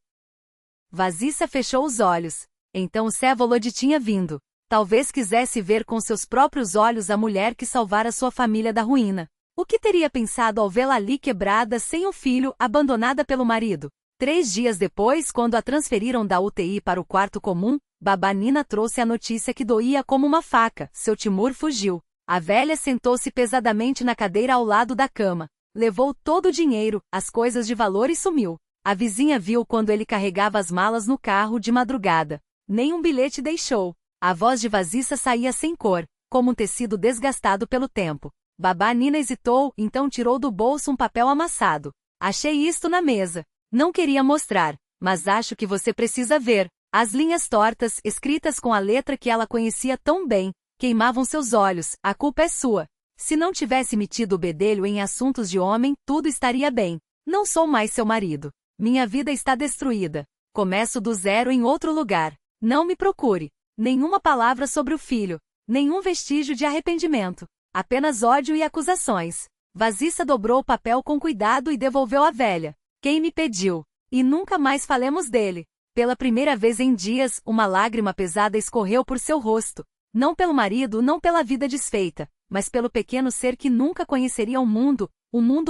Vasissa fechou os olhos. Então Vsevolod tinha vindo. Talvez quisesse ver com seus próprios olhos a mulher que salvara sua família da ruína. O que teria pensado ao vê-la ali quebrada sem um filho, abandonada pelo marido? 3 dias depois, quando a transferiram da UTI para o quarto comum, babá Nina trouxe a notícia que doía como uma faca, seu Timur fugiu. A velha sentou-se pesadamente na cadeira ao lado da cama. Levou todo o dinheiro, as coisas de valor e sumiu. A vizinha viu quando ele carregava as malas no carro de madrugada. Nem um bilhete deixou. A voz de Vaziça saía sem cor, como um tecido desgastado pelo tempo. Babá Nina hesitou, então tirou do bolso um papel amassado. Achei isto na mesa. Não queria mostrar, mas acho que você precisa ver. As linhas tortas, escritas com a letra que ela conhecia tão bem, queimavam seus olhos. A culpa é sua. Se não tivesse metido o bedelho em assuntos de homem, tudo estaria bem. Não sou mais seu marido. Minha vida está destruída. Começo do zero em outro lugar. Não me procure. Nenhuma palavra sobre o filho. Nenhum vestígio de arrependimento. Apenas ódio e acusações. Vaziça dobrou o papel com cuidado e devolveu à velha. Quem me pediu? E nunca mais falemos dele. Pela primeira vez em dias, uma lágrima pesada escorreu por seu rosto. Não pelo marido, não pela vida desfeita, mas pelo pequeno ser que nunca conheceria o mundo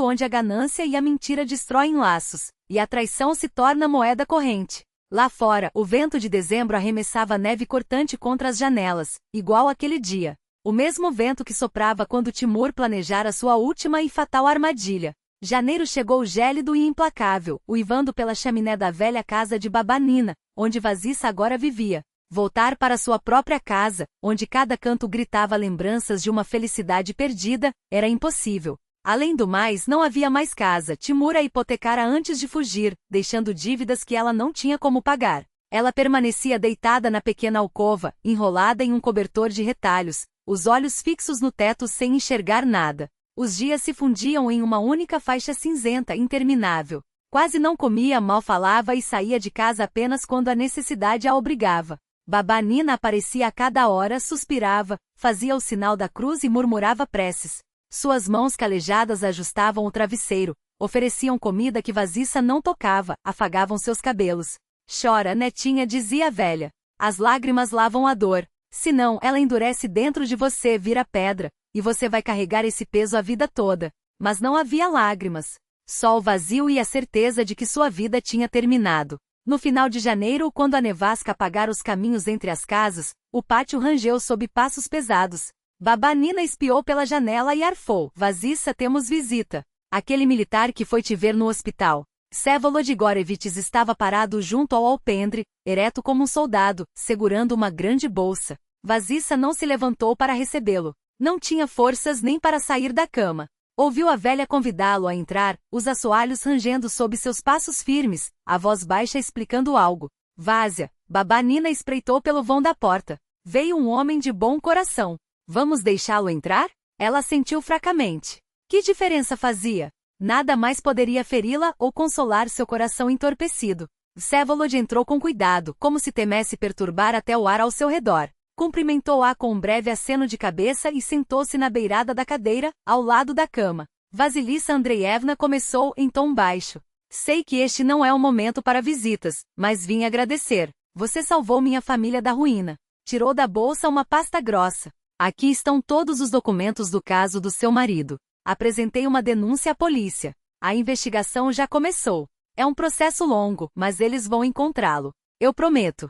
onde a ganância e a mentira destroem laços, e a traição se torna moeda corrente. Lá fora, o vento de dezembro arremessava neve cortante contra as janelas, igual aquele dia. O mesmo vento que soprava quando Timur planejara sua última e fatal armadilha. Janeiro chegou gélido e implacável, uivando pela chaminé da velha casa de Babá Nina, onde Vaziça agora vivia. Voltar para sua própria casa, onde cada canto gritava lembranças de uma felicidade perdida, era impossível. Além do mais, não havia mais casa. Timur a hipotecara antes de fugir, deixando dívidas que ela não tinha como pagar. Ela permanecia deitada na pequena alcova, enrolada em um cobertor de retalhos, os olhos fixos no teto sem enxergar nada. Os dias se fundiam em uma única faixa cinzenta interminável. Quase não comia, mal falava e saía de casa apenas quando a necessidade a obrigava. Babá Nina aparecia a cada hora, suspirava, fazia o sinal da cruz e murmurava preces. Suas mãos calejadas ajustavam o travesseiro, ofereciam comida que Vaziça não tocava, afagavam seus cabelos. Chora, netinha, dizia a velha. As lágrimas lavam a dor. Senão, ela endurece dentro de você, vira pedra, e você vai carregar esse peso a vida toda. Mas não havia lágrimas. Só o vazio e a certeza de que sua vida tinha terminado. No final de janeiro, quando a nevasca apagara os caminhos entre as casas, o pátio rangeu sob passos pesados. Babá Nina espiou pela janela e arfou. Vaziça, temos visita. Aquele militar que foi te ver no hospital. Vsevolod Igorevich estava parado junto ao alpendre, ereto como um soldado, segurando uma grande bolsa. Vaziça não se levantou para recebê-lo. Não tinha forças nem para sair da cama. Ouviu a velha convidá-lo a entrar, os assoalhos rangendo sob seus passos firmes, a voz baixa explicando algo. Vazia, Babá Nina espreitou pelo vão da porta. Veio um homem de bom coração. Vamos deixá-lo entrar? Ela sentiu fracamente. Que diferença fazia? Nada mais poderia feri-la ou consolar seu coração entorpecido. Vsevolod entrou com cuidado, como se temesse perturbar até o ar ao seu redor. Cumprimentou-a com um breve aceno de cabeça e sentou-se na beirada da cadeira, ao lado da cama. Vasilissa Andreevna começou em tom baixo. Sei que este não é o momento para visitas, mas vim agradecer. Você salvou minha família da ruína. Tirou da bolsa uma pasta grossa. Aqui estão todos os documentos do caso do seu marido. Apresentei uma denúncia à polícia. A investigação já começou. É um processo longo, mas eles vão encontrá-lo. Eu prometo.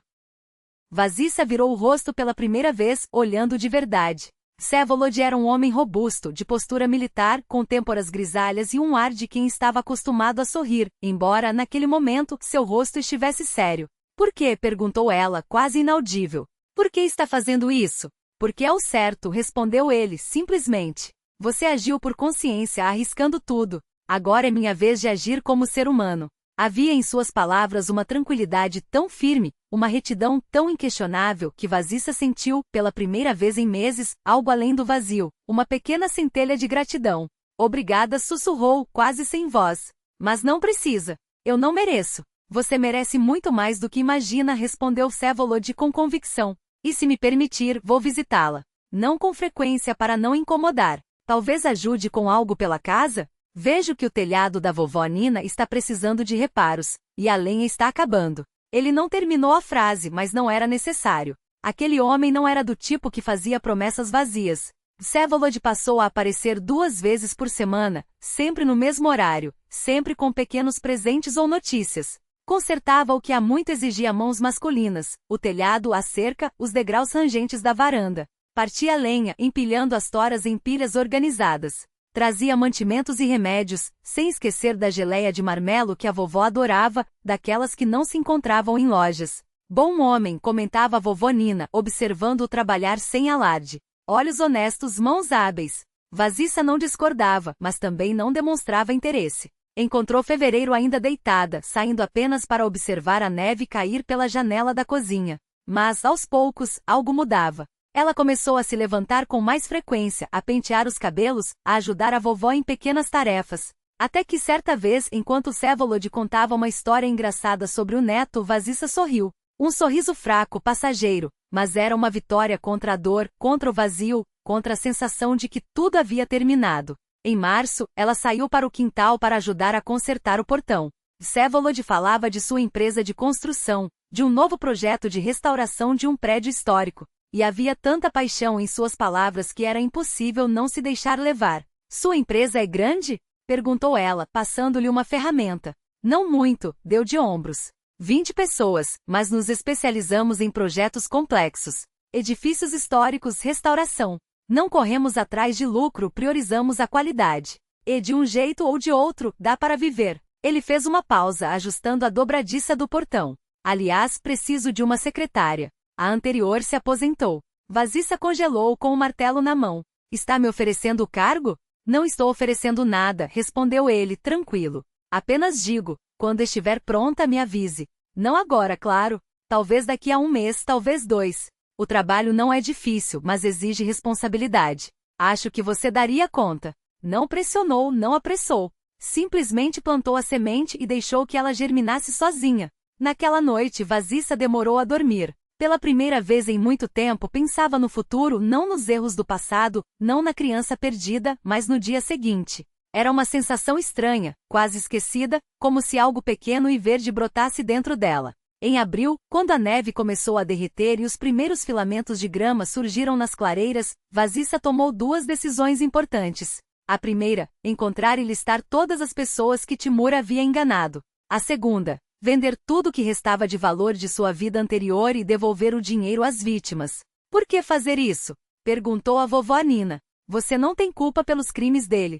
Vaziça virou o rosto pela primeira vez, olhando de verdade. Vsevolod era um homem robusto, de postura militar, com têmporas grisalhas e um ar de quem estava acostumado a sorrir, embora, naquele momento, seu rosto estivesse sério. Por quê? Perguntou ela, quase inaudível. Por que está fazendo isso? Porque é o certo, respondeu ele, simplesmente. Você agiu por consciência, arriscando tudo. Agora é minha vez de agir como ser humano. Havia em suas palavras uma tranquilidade tão firme, uma retidão tão inquestionável que Vaziça sentiu, pela primeira vez em meses, algo além do vazio, uma pequena centelha de gratidão. Obrigada, sussurrou, quase sem voz. Mas não precisa. Eu não mereço. Você merece muito mais do que imagina, respondeu Vsevolod com convicção. E se me permitir, vou visitá-la. Não com frequência para não incomodar. Talvez ajude com algo pela casa? Vejo que o telhado da vovó Nina está precisando de reparos, e a lenha está acabando. Ele não terminou a frase, mas não era necessário. Aquele homem não era do tipo que fazia promessas vazias. Vsevolod passou a aparecer 2 vezes por semana, sempre no mesmo horário, sempre com pequenos presentes ou notícias. Consertava o que há muito exigia mãos masculinas, o telhado, a cerca, os degraus rangentes da varanda. Partia lenha, empilhando as toras em pilhas organizadas. Trazia mantimentos e remédios, sem esquecer da geleia de marmelo que a vovó adorava, daquelas que não se encontravam em lojas. Bom homem, comentava a vovó Nina, observando-o trabalhar sem alarde. Olhos honestos, mãos hábeis. Vasissa não discordava, mas também não demonstrava interesse. Encontrou fevereiro ainda deitada, saindo apenas para observar a neve cair pela janela da cozinha. Mas, aos poucos, algo mudava. Ela começou a se levantar com mais frequência, a pentear os cabelos, a ajudar a vovó em pequenas tarefas. Até que certa vez, enquanto Vsevolod contava uma história engraçada sobre o neto, Vasissa sorriu. Um sorriso fraco, passageiro, mas era uma vitória contra a dor, contra o vazio, contra a sensação de que tudo havia terminado. Em março, ela saiu para o quintal para ajudar a consertar o portão. Vsevolod falava de sua empresa de construção, de um novo projeto de restauração de um prédio histórico. E havia tanta paixão em suas palavras que era impossível não se deixar levar. Sua empresa é grande? Perguntou ela, passando-lhe uma ferramenta. Não muito, deu de ombros. 20 pessoas, mas nos especializamos em projetos complexos. Edifícios históricos, restauração. Não corremos atrás de lucro, priorizamos a qualidade. E de um jeito ou de outro, dá para viver. Ele fez uma pausa, ajustando a dobradiça do portão. Aliás, preciso de uma secretária. A anterior se aposentou. Vasissa congelou com o martelo na mão. Está me oferecendo o cargo? Não estou oferecendo nada, respondeu ele, tranquilo. Apenas digo, quando estiver pronta me avise. Não agora, claro. Talvez daqui a um mês, talvez 2. O trabalho não é difícil, mas exige responsabilidade. Acho que você daria conta. Não pressionou, não apressou. Simplesmente plantou a semente e deixou que ela germinasse sozinha. Naquela noite, Vasissa demorou a dormir. Pela primeira vez em muito tempo pensava no futuro, não nos erros do passado, não na criança perdida, mas no dia seguinte. Era uma sensação estranha, quase esquecida, como se algo pequeno e verde brotasse dentro dela. Em abril, quando a neve começou a derreter e os primeiros filamentos de grama surgiram nas clareiras, Vasissa tomou 2 decisões importantes. A primeira, encontrar e listar todas as pessoas que Timur havia enganado. A segunda, vender tudo o que restava de valor de sua vida anterior e devolver o dinheiro às vítimas. Por que fazer isso? Perguntou a vovó Nina. Você não tem culpa pelos crimes dele.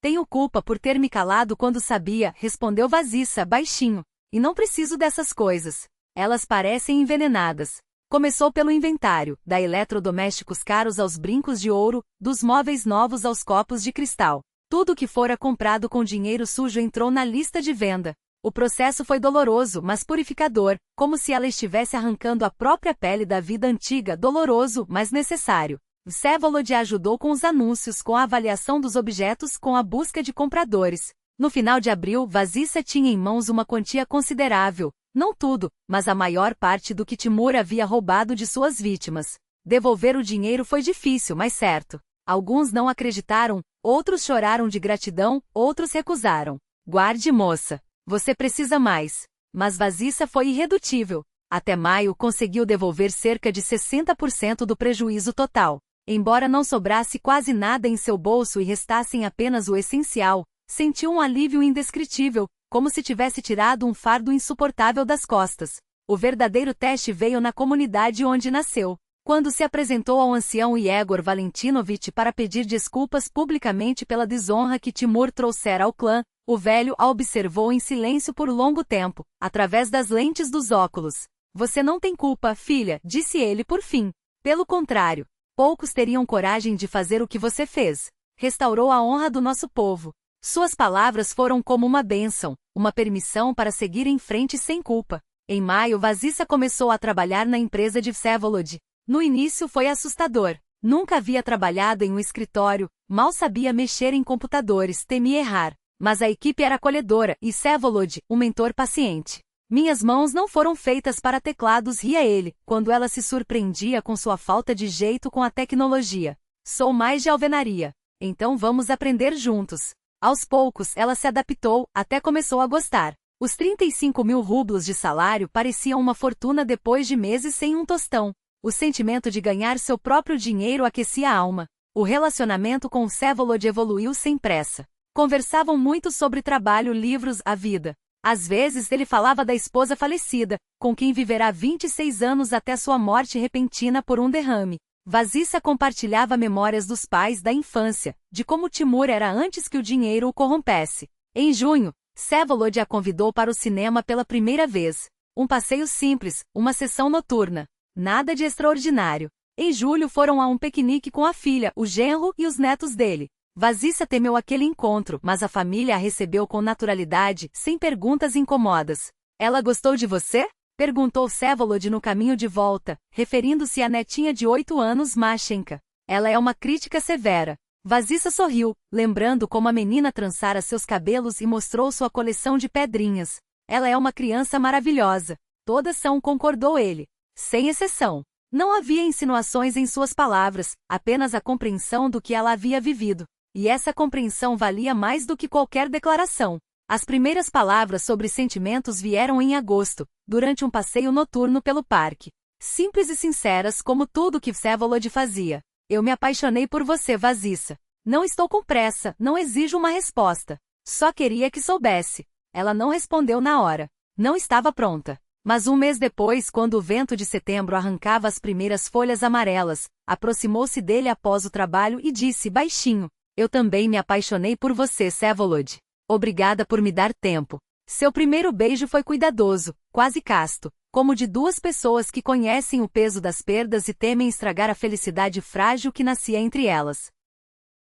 Tenho culpa por ter me calado quando sabia, respondeu Vasissa, baixinho. E não preciso dessas coisas. Elas parecem envenenadas. Começou pelo inventário, da eletrodomésticos caros aos brincos de ouro, dos móveis novos aos copos de cristal. Tudo que fora comprado com dinheiro sujo entrou na lista de venda. O processo foi doloroso, mas purificador, como se ela estivesse arrancando a própria pele da vida antiga, doloroso, mas necessário. Vsevolod ajudou com os anúncios, com a avaliação dos objetos, com a busca de compradores. No final de abril, Vasissa tinha em mãos uma quantia considerável, não tudo, mas a maior parte do que Timur havia roubado de suas vítimas. Devolver o dinheiro foi difícil, mas certo. Alguns não acreditaram, outros choraram de gratidão, outros recusaram. Guarde, moça. Você precisa mais. Mas Vasissa foi irredutível. Até maio conseguiu devolver cerca de 60% do prejuízo total. Embora não sobrasse quase nada em seu bolso e restassem apenas o essencial, sentiu um alívio indescritível, como se tivesse tirado um fardo insuportável das costas. O verdadeiro teste veio na comunidade onde nasceu. Quando se apresentou ao ancião Yegor Valentinovich para pedir desculpas publicamente pela desonra que Timur trouxera ao clã, o velho a observou em silêncio por longo tempo, através das lentes dos óculos. Você não tem culpa, filha, disse ele por fim. Pelo contrário, poucos teriam coragem de fazer o que você fez. Restaurou a honra do nosso povo. Suas palavras foram como uma bênção, uma permissão para seguir em frente sem culpa. Em maio, Vasissa começou a trabalhar na empresa de Vsevolod. No início foi assustador. Nunca havia trabalhado em um escritório, mal sabia mexer em computadores, temia errar. Mas a equipe era acolhedora e Vsevolod, um mentor paciente. Minhas mãos não foram feitas para teclados, ria ele, quando ela se surpreendia com sua falta de jeito com a tecnologia. Sou mais de alvenaria. Então vamos aprender juntos. Aos poucos ela se adaptou, até começou a gostar. Os 35.000 rublos de salário pareciam uma fortuna depois de meses sem um tostão. O sentimento de ganhar seu próprio dinheiro aquecia a alma. O relacionamento com Vsevolod evoluiu sem pressa. Conversavam muito sobre trabalho, livros, a vida. Às vezes ele falava da esposa falecida, com quem viverá 26 anos até sua morte repentina por um derrame. Vasissa compartilhava memórias dos pais da infância, de como Timur era antes que o dinheiro o corrompesse. Em junho, Vsevolod a convidou para o cinema pela primeira vez. Um passeio simples, uma sessão noturna. Nada de extraordinário. Em julho foram a um piquenique com a filha, o genro e os netos dele. Vasissa temeu aquele encontro, mas a família a recebeu com naturalidade, sem perguntas incômodas. Ela gostou de você? Perguntou Vsevolod no caminho de volta, referindo-se à netinha de 8 anos, Mashenka. Ela é uma crítica severa. Vasissa sorriu, lembrando como a menina trançara seus cabelos e mostrou sua coleção de pedrinhas. Ela é uma criança maravilhosa. Todas são, concordou ele. Sem exceção. Não havia insinuações em suas palavras, apenas a compreensão do que ela havia vivido. E essa compreensão valia mais do que qualquer declaração. As primeiras palavras sobre sentimentos vieram em agosto, durante um passeio noturno pelo parque. Simples e sinceras como tudo que Vsevolod fazia. Eu me apaixonei por você, Vasissa. Não estou com pressa, não exijo uma resposta. Só queria que soubesse. Ela não respondeu na hora. Não estava pronta. Mas um mês depois, quando o vento de setembro arrancava as primeiras folhas amarelas, aproximou-se dele após o trabalho e disse baixinho: eu também me apaixonei por você, Vsevolod. Obrigada por me dar tempo. Seu primeiro beijo foi cuidadoso, quase casto, como de duas pessoas que conhecem o peso das perdas e temem estragar a felicidade frágil que nascia entre elas.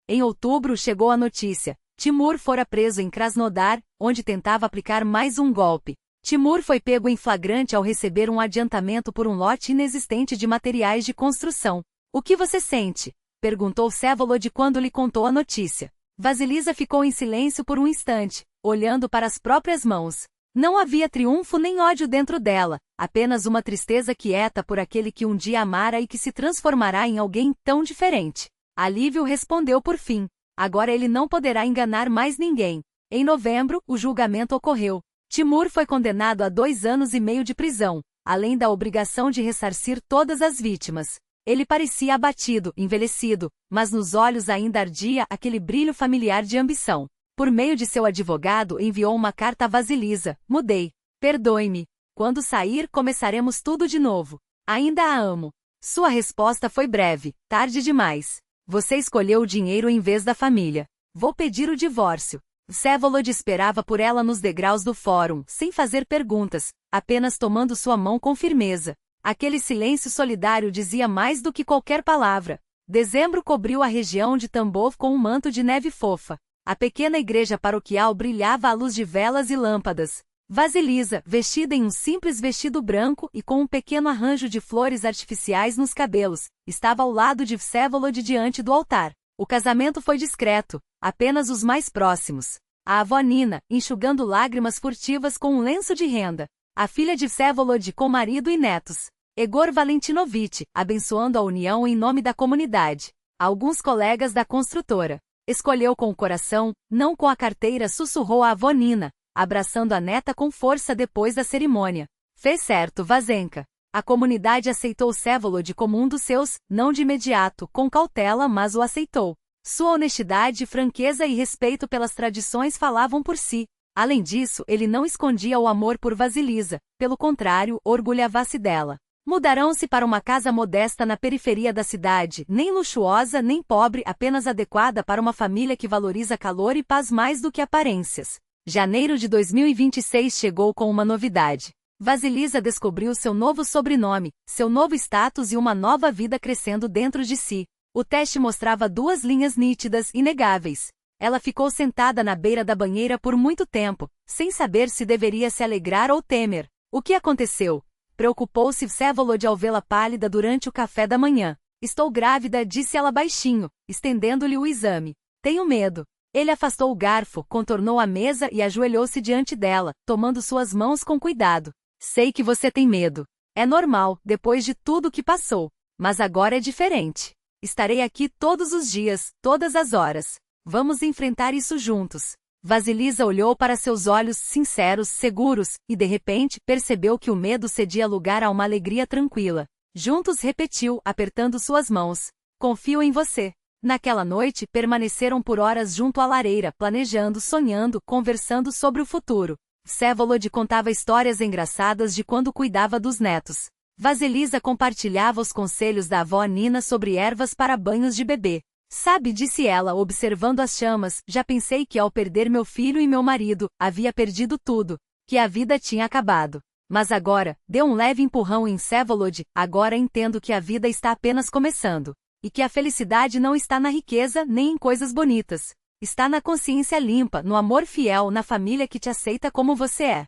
Em outubro chegou a notícia. Timur fora preso em Krasnodar, onde tentava aplicar mais um golpe. Timur foi pego em flagrante ao receber um adiantamento por um lote inexistente de materiais de construção. O que você sente? Perguntou Vsevolod quando lhe contou a notícia. Vassilisa ficou em silêncio por um instante, olhando para as próprias mãos. Não havia triunfo nem ódio dentro dela, apenas uma tristeza quieta por aquele que um dia amara e que se transformará em alguém tão diferente. Alívio respondeu por fim. Agora ele não poderá enganar mais ninguém. Em novembro, o julgamento ocorreu. Timur foi condenado a 2 anos e meio de prisão, além da obrigação de ressarcir todas as vítimas. Ele parecia abatido, envelhecido, mas nos olhos ainda ardia aquele brilho familiar de ambição. Por meio de seu advogado enviou uma carta a Vassilisa: mudei. Perdoe-me. Quando sair, começaremos tudo de novo. Ainda a amo. Sua resposta foi breve: tarde demais. Você escolheu o dinheiro em vez da família. Vou pedir o divórcio. Vsevolod esperava por ela nos degraus do fórum, sem fazer perguntas, apenas tomando sua mão com firmeza. Aquele silêncio solidário dizia mais do que qualquer palavra. Dezembro cobriu a região de Tambov com um manto de neve fofa. A pequena igreja paroquial brilhava à luz de velas e lâmpadas. Vassilisa, vestida em um simples vestido branco e com um pequeno arranjo de flores artificiais nos cabelos, estava ao lado de Vsevolod diante do altar. O casamento foi discreto, apenas os mais próximos. A avó Nina, enxugando lágrimas furtivas com um lenço de renda. A filha de Vsevolod com marido e netos. Egor Valentinovich, abençoando a união em nome da comunidade. Alguns colegas da construtora. Escolheu com o coração, não com a carteira, sussurrou a avó Nina, abraçando a neta com força depois da cerimônia. Fez certo, Vazenka. A comunidade aceitou Vsevolod como um dos seus, não de imediato, com cautela, mas o aceitou. Sua honestidade, franqueza e respeito pelas tradições falavam por si. Além disso, ele não escondia o amor por Vassilisa, pelo contrário, orgulhava-se dela. Mudarão-se para uma casa modesta na periferia da cidade, nem luxuosa nem pobre, apenas adequada para uma família que valoriza calor e paz mais do que aparências. Janeiro de 2026 chegou com uma novidade. Vassilisa descobriu seu novo sobrenome, seu novo status e uma nova vida crescendo dentro de si. O teste mostrava 2 linhas nítidas, inegáveis. Ela ficou sentada na beira da banheira por muito tempo, sem saber se deveria se alegrar ou temer. O que aconteceu? Preocupou-se Vsevolod ao vê-la pálida durante o café da manhã. Estou grávida, disse ela baixinho, estendendo-lhe o exame. Tenho medo. Ele afastou o garfo, contornou a mesa e ajoelhou-se diante dela, tomando suas mãos com cuidado. Sei que você tem medo. É normal, depois de tudo que passou. Mas agora é diferente. Estarei aqui todos os dias, todas as horas. Vamos enfrentar isso juntos. Vassilisa olhou para seus olhos sinceros, seguros, e de repente, percebeu que o medo cedia lugar a uma alegria tranquila. Juntos repetiu, apertando suas mãos. Confio em você. Naquela noite, permaneceram por horas junto à lareira, planejando, sonhando, conversando sobre o futuro. Vsevolod contava histórias engraçadas de quando cuidava dos netos. Vasilisa compartilhava os conselhos da avó Nina sobre ervas para banhos de bebê. Sabe, disse ela, observando as chamas, já pensei que ao perder meu filho e meu marido, havia perdido tudo, que a vida tinha acabado. Mas agora, deu um leve empurrão em Vsevolod, agora entendo que a vida está apenas começando. E que a felicidade não está na riqueza nem em coisas bonitas. Está na consciência limpa, no amor fiel, na família que te aceita como você é.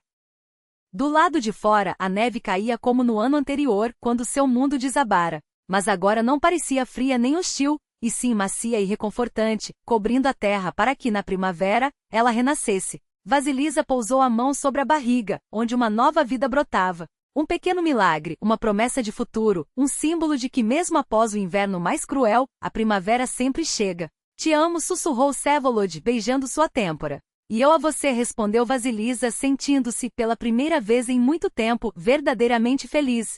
Do lado de fora, a neve caía como no ano anterior, quando seu mundo desabara. Mas agora não parecia fria nem hostil, e sim macia e reconfortante, cobrindo a terra para que, na primavera, ela renascesse. Vasilisa pousou a mão sobre a barriga, onde uma nova vida brotava. Um pequeno milagre, uma promessa de futuro, um símbolo de que mesmo após o inverno mais cruel, a primavera sempre chega. Te amo, sussurrou Vsevolod, beijando sua têmpora. E eu a você, respondeu Vasilisa, sentindo-se, pela primeira vez em muito tempo, verdadeiramente feliz.